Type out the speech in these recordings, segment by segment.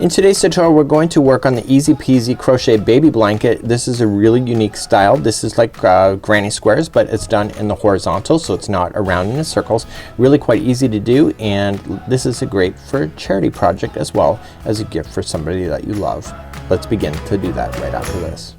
In today's tutorial we're going to work on the Easy Peasy Crochet Baby Blanket. This is a really unique style. This is like granny squares, but it's done in the horizontal, so it's not around in the circles. Really quite easy to do, and this is a great for a charity project as well as a gift for somebody that you love. Let's begin to do that right after this.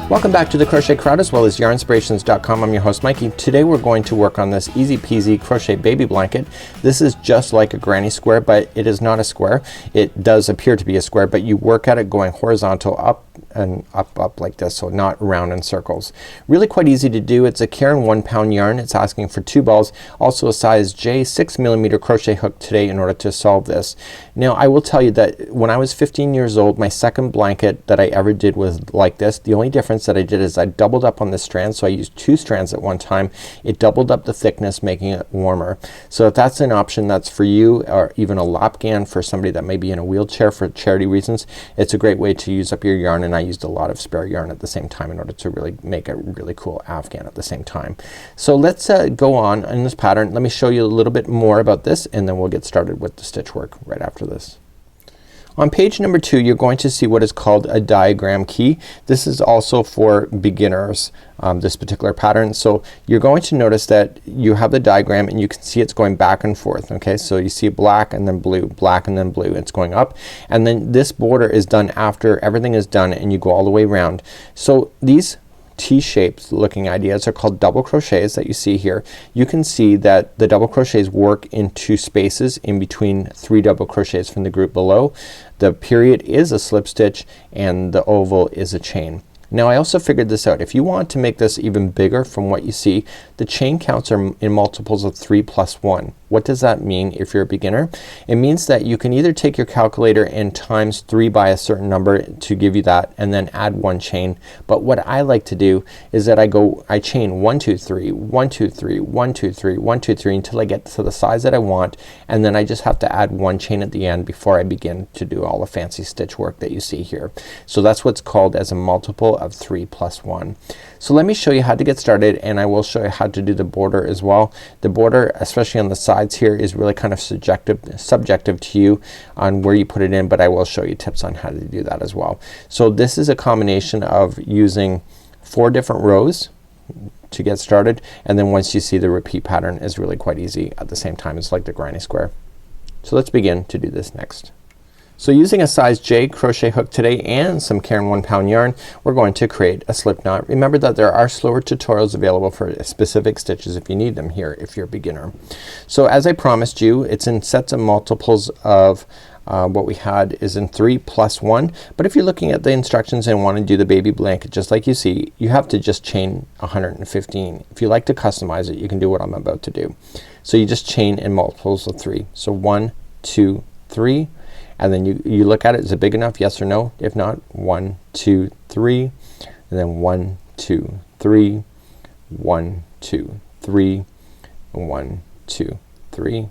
Welcome back to the Crochet Crowd as well as yarnspirations.com. I'm your host Mikey. Today we're going to work on this Easy Peasy Crochet Baby Blanket. This is just like a granny square, but it is not a square. It does appear to be a square, but you work at it going horizontal up and up like this, so not round in circles. Really quite easy to do. It's a Caron 1 pound yarn. It's asking for 2 balls, also a size J 6mm crochet hook today in order to solve this. Now I will tell you that when I was 15 years old, my second blanket that I ever did was like this. The only difference that I did is I doubled up on the strands, so I used 2 strands at one time. It doubled up the thickness, making it warmer. So if that's an option that's for you, or even a lapgan for somebody that may be in a wheelchair for charity reasons, it's a great way to use up your yarn, and I used a lot of spare yarn at the same time in order to really make a really cool afghan at the same time. So let's go on in this pattern. Let me show you a little bit more about this, and then we'll get started with the stitch work right after this. On page number 2 you're going to see what is called a diagram key. This is also for beginners, this particular pattern. So you're going to notice that you have the diagram and you can see it's going back and forth. Okay, so you see black and then blue, black and then blue. It's going up, and then this border is done after everything is done and you go all the way around. So these T-shaped looking ideas are called double crochets that you see here. You can see that the double crochets work in 2 spaces in between 3 double crochets from the group below. The period is a slip stitch and the oval is a chain. Now I also figured this out. If you want to make this even bigger from what you see, the chain counts are in multiples of 3 plus 1. What does that mean if you're a beginner? It means that you can either take your calculator and times 3 by a certain number to give you that, and then add 1 chain. But what I like to do is that I chain 1 2 3 1 2 3 1 2 3 1 2 3 until I get to the size that I want, and then I just have to add 1 chain at the end before I begin to do all the fancy stitch work that you see here. So that's what's called as a multiple of 3 plus 1. So let me show you how to get started, and I will show you how to do the border as well. The border, especially on the sides here, is really kind of subjective to you on where you put it in, but I will show you tips on how to do that as well. So this is a combination of using 4 different rows to get started, and then once you see the repeat pattern is really quite easy at the same time. It's like the granny square. So let's begin to do this next. So using a size J crochet hook today and some Caron 1 pound yarn, we're going to create a slip knot. Remember that there are slower tutorials available for specific stitches if you need them here if you're a beginner. So as I promised you, it's in sets of multiples of what we had is in 3 plus 1, but if you're looking at the instructions and want to do the baby blanket just like you see, you have to just chain 115. If you like to customize it, you can do what I'm about to do. So you just chain in multiples of 3. So 1 2 3, and then you look at it, is it big enough, yes or no? If not, 1 2 3, and then 1 2 3 1 2 3 1 2 3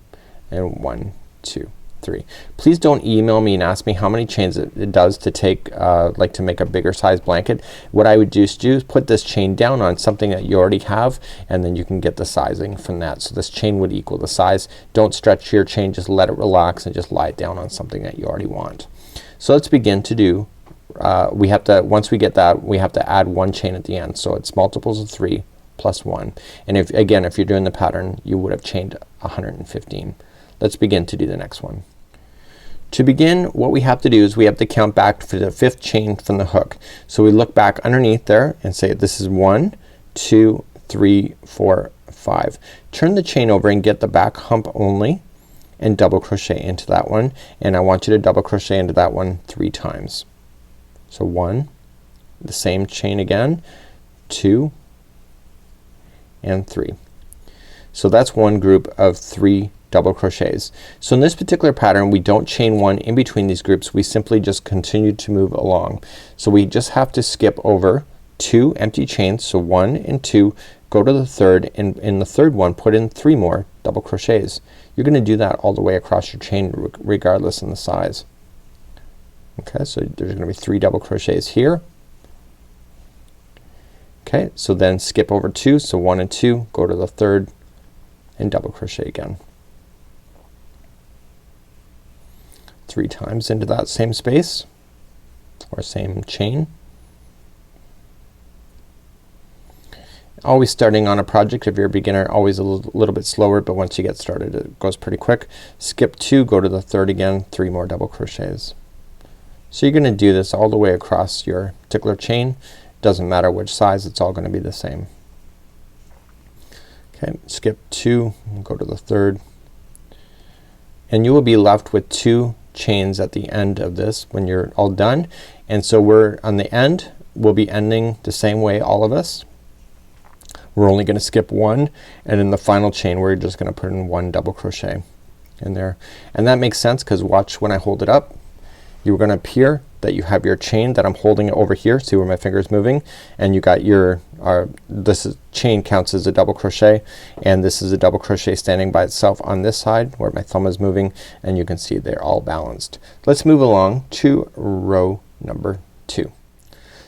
and 1 2 3. Please don't email me and ask me how many chains it does to take like to make a bigger size blanket. What I would just do is put this chain down on something that you already have, and then you can get the sizing from that. So this chain would equal the size. Don't stretch your chain, just let it relax and just lie it down on something that you already want. So let's begin to do we have to, once we get that, we have to add 1 chain at the end. So it's multiples of 3 plus 1, and if again if you're doing the pattern you would have chained 115. Let's begin to do the next one. To begin, what we have to do is we have to count back for the 5th chain from the hook. So we look back underneath there and say this is 1 2 3 4 5. Turn the chain over and get the back hump only and double crochet into that one, and I want you to double crochet into that one 3 times. So 1, the same chain again, 2 and 3. So that's one group of 3 double crochets. So in this particular pattern we don't chain 1 in between these groups, we simply just continue to move along. So we just have to skip over 2 empty chains, so 1 and 2, go to the 3rd, and in the 3rd one put in 3 more double crochets. You're gonna do that all the way across your chain regardless in the size. Okay, so there's gonna be 3 double crochets here. Okay, so then skip over 2, so 1 and 2, go to the 3rd and double crochet again. 3 times into that same space or same chain. Always starting on a project, if you're a beginner, always a little bit slower, but once you get started it goes pretty quick. Skip 2, go to the 3rd again, 3 more double crochets. So you're gonna do this all the way across your particular chain. Doesn't matter which size, it's all gonna be the same. Okay, skip 2, go to the 3rd, and you will be left with 2 chains at the end of this when you're all done. And so we're on the end, we'll be ending the same way, all of us. We're only gonna skip 1, and in the final chain we're just gonna put in 1 double crochet in there. And that makes sense because watch when I hold it up, you're gonna appear that you have your chain that I'm holding it over here. See where my finger is moving? And you got your chain counts as a double crochet, and this is a double crochet standing by itself on this side where my thumb is moving, and you can see they're all balanced. Let's move along to row number 2.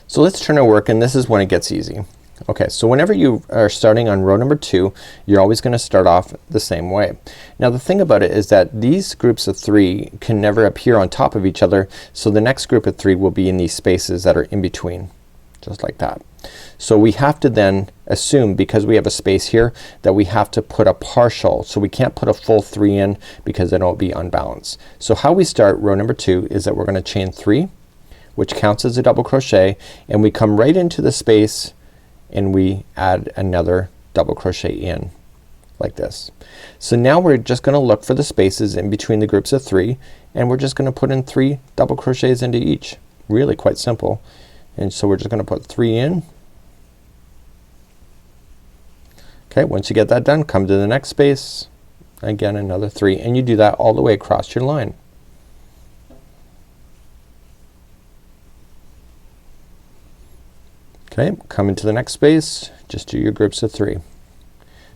So let's turn our work, and this is when it gets easy. Okay, so whenever you are starting on row number 2, you're always gonna start off the same way. Now the thing about it is that these groups of 3 can never appear on top of each other, so the next group of 3 will be in these spaces that are in between, just like that. So we have to then assume, because we have a space here, that we have to put a partial, so we can't put a full 3 in because then it'll be unbalanced. So how we start row number 2 is that we're gonna chain 3, which counts as a double crochet, and we come right into the space and we add another double crochet in like this. So now we're just gonna look for the spaces in between the groups of 3, and we're just gonna put in 3 double crochets into each. Really quite simple. And so we're just gonna put 3 in. Okay, once you get that done, come to the next space, again another 3, and you do that all the way across your line. Okay, come into the next space, just do your groups of 3.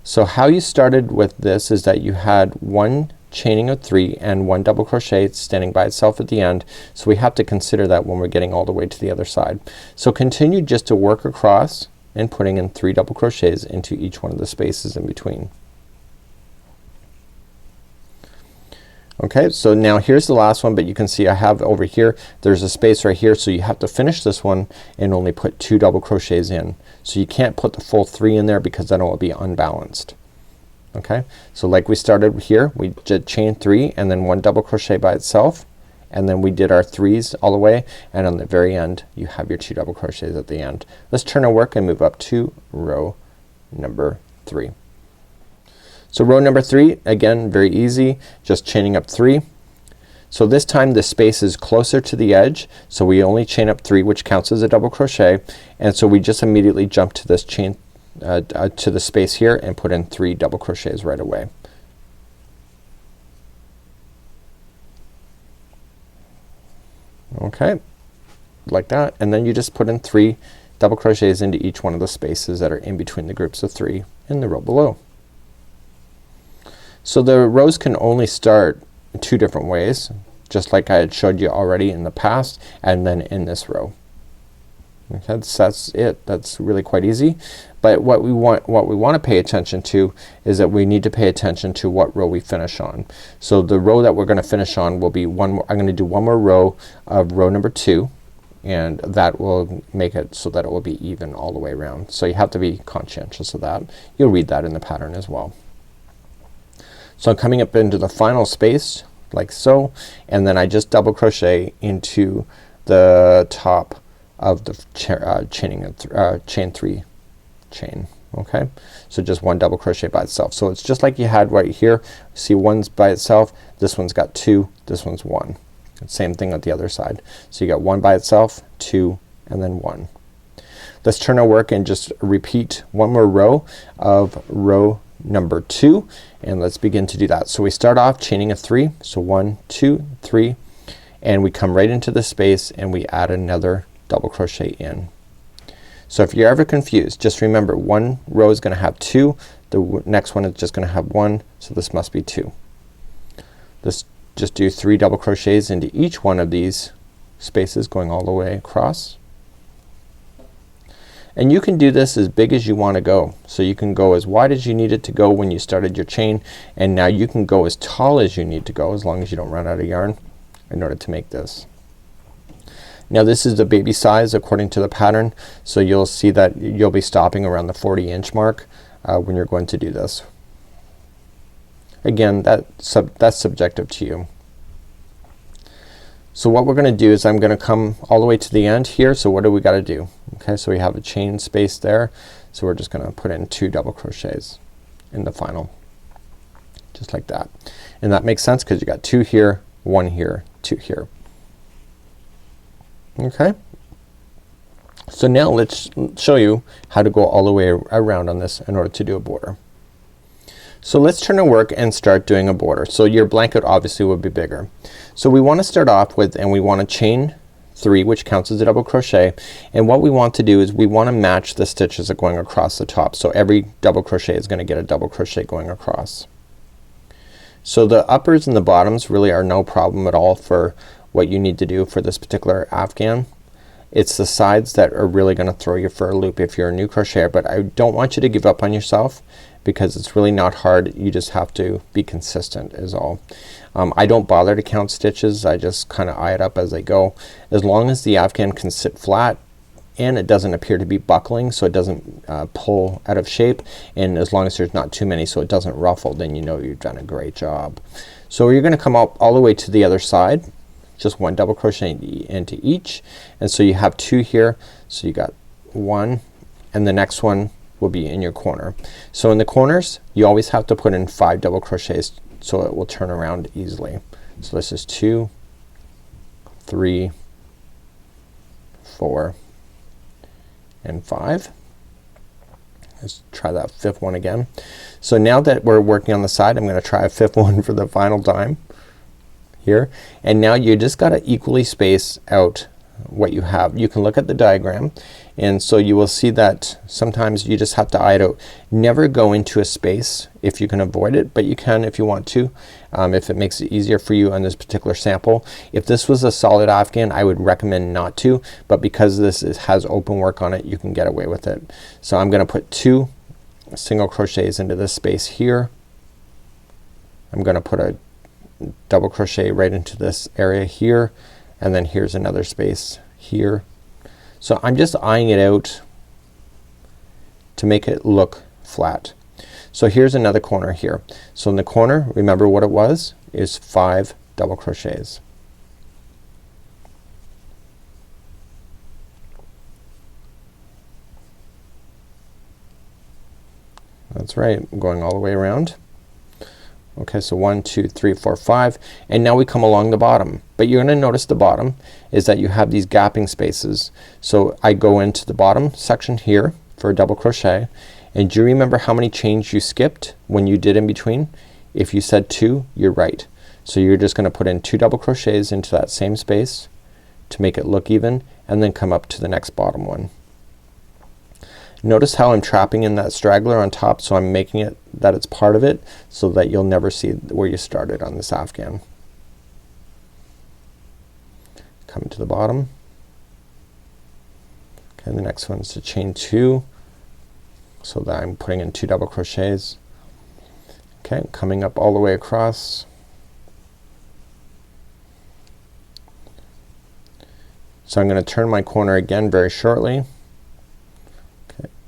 So how you started with this is that you had 1 chaining of 3 and 1 double crochet standing by itself at the end. So we have to consider that when we're getting all the way to the other side. So continue just to work across and putting in 3 double crochets into each one of the spaces in between. Okay, so now here's the last one, but you can see I have over here, there's a space right here, so you have to finish this one and only put 2 double crochets in. So you can't put the full 3 in there because then it will be unbalanced. Okay, so like we started here, we did chain 3 and then 1 double crochet by itself, and then we did our 3s all the way, and on the very end you have your 2 double crochets at the end. Let's turn our work and move up to row number 3. So row number 3, again very easy, just chaining up 3. So this time the space is closer to the edge, so we only chain up 3, which counts as a double crochet, and so we just immediately jump to this chain to the space here and put in 3 double crochets right away. Okay, like that, and then you just put in 3 double crochets into each one of the spaces that are in between the groups of 3 in the row below. So the rows can only start 2 different ways, just like I had showed you already in the past, and then in this row. Okay, that's it. That's really quite easy. But what we want to pay attention to is that we need to pay attention to what row we finish on. So the row that we're gonna finish on will be one more. I'm gonna do one more row of row number 2, and that will make it so that it will be even all the way around. So you have to be conscientious of that. You'll read that in the pattern as well. So I'm coming up into the final space like so, and then I just double crochet into the top of the chain 3 chain. Okay, so just 1 double crochet by itself. So it's just like you had right here. See, one's by itself, this one's got 2, this one's 1. Same thing at the other side. So you got 1 by itself, 2, and then 1. Let's turn our work and just repeat one more row of row number 2, and let's begin to do that. So we start off chaining a 3, so 1 2 3, and we come right into the space and we add another double crochet in. So if you're ever confused, just remember one row is gonna have 2, the next one is just gonna have 1, so this must be 2. Let's just do 3 double crochets into each one of these spaces going all the way across. And you can do this as big as you want to go. So you can go as wide as you need it to go when you started your chain, and now you can go as tall as you need to go, as long as you don't run out of yarn in order to make this. Now this is the baby size according to the pattern, so you'll see that you'll be stopping around the 40-inch mark when you're going to do this. Again, that's subjective to you. So what we're gonna do is I'm gonna come all the way to the end here. So what do we gotta do? Okay, so we have a chain space there, so we're just gonna put in 2 double crochets in the final, just like that. And that makes sense because you got 2 here, 1 here, 2 here. Okay, so now let's show you how to go all the way around on this in order to do a border. So let's turn to work and start doing a border. So your blanket obviously would be bigger. So we wanna start off with, and we wanna chain 3, which counts as a double crochet, and what we want to do is we wanna match the stitches that are going across the top. So every double crochet is gonna get a double crochet going across. So the uppers and the bottoms really are no problem at all for what you need to do for this particular afghan. It's the sides that are really gonna throw you for a loop if you're a new crocheter, but I don't want you to give up on yourself because it's really not hard. You just have to be consistent is all. I don't bother to count stitches. I just kinda eye it up as I go. As long as the afghan can sit flat and it doesn't appear to be buckling, so it doesn't pull out of shape, and as long as there's not too many so it doesn't ruffle, then you know you've done a great job. So you're gonna come up all the way to the other side, just 1 double crochet into each, and so you have 2 here, so you got 1, and the next one will be in your corner. So in the corners you always have to put in 5 double crochets so it will turn around easily. So this is 2, 3, 4, and 5. Let's try that 5th one again. So now that we're working on the side, I'm gonna try a 5th one for the final time here, and now you just gotta equally space out what you have. You can look at the diagram, and so you will see that sometimes you just have to eye it out. Never go into a space if you can avoid it, but you can if you want to, if it makes it easier for you on this particular sample. If this was a solid afghan I would recommend not to, but because this has open work on it you can get away with it. So I'm gonna put 2 single crochets into this space here. I'm gonna put a double crochet right into this area here, and then here's another space here. So I'm just eyeing it out to make it look flat. So here's another corner here. So in the corner, remember what it was, is 5 double crochets. That's right, I'm going all the way around. Okay, so 1, 2, 3, 4, 5, and now we come along the bottom. But you're gonna notice the bottom is that you have these gapping spaces. So I go into the bottom section here for a double crochet, and do you remember how many chains you skipped when you did in between? If you said 2, you're right. So you're just gonna put in 2 double crochets into that same space to make it look even, and then come up to the next bottom one. Notice how I'm trapping in that straggler on top, so I'm making it that it's part of it so that you'll never see where you started on this afghan. Come to the bottom. Okay, the next one is to chain 2 so that I'm putting in 2 double crochets. Okay, coming up all the way across. So I'm gonna turn my corner again very shortly.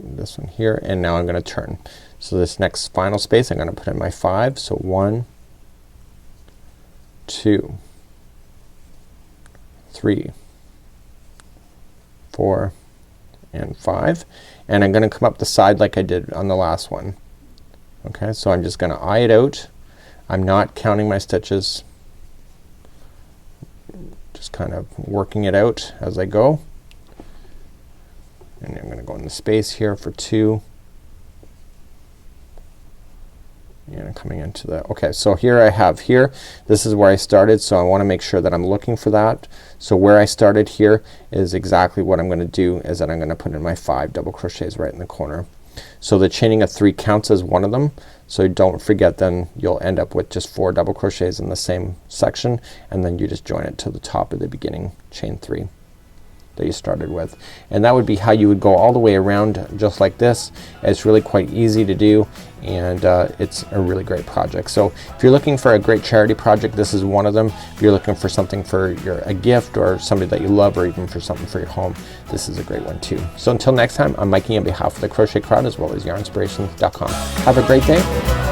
This one here, and now I'm gonna turn. So this next final space I'm gonna put in my 5. So 1, 2, 3, 4, and 5, and I'm gonna come up the side like I did on the last one. Okay, so I'm just gonna eye it out. I'm not counting my stitches, just kind of working it out as I go. And I'm gonna go in the space here for 2, and I'm coming into the, okay, so here I have here, this is where I started, so I wanna make sure that I'm looking for that. So where I started here is exactly what I'm gonna do, is that I'm gonna put in my 5 double crochets right in the corner. So the chaining of 3 counts as one of them. So don't forget, then you'll end up with just 4 double crochets in the same section, and then you just join it to the top of the beginning chain 3 that you started with. And that would be how you would go all the way around just like this. It's really quite easy to do, and it's a really great project. So if you're looking for a great charity project, this is one of them. If you're looking for something for a gift or somebody that you love, or even for something for your home, this is a great one too. So until next time, I'm Mikey on behalf of the Crochet Crowd as well as yarnspirations.com. Have a great day.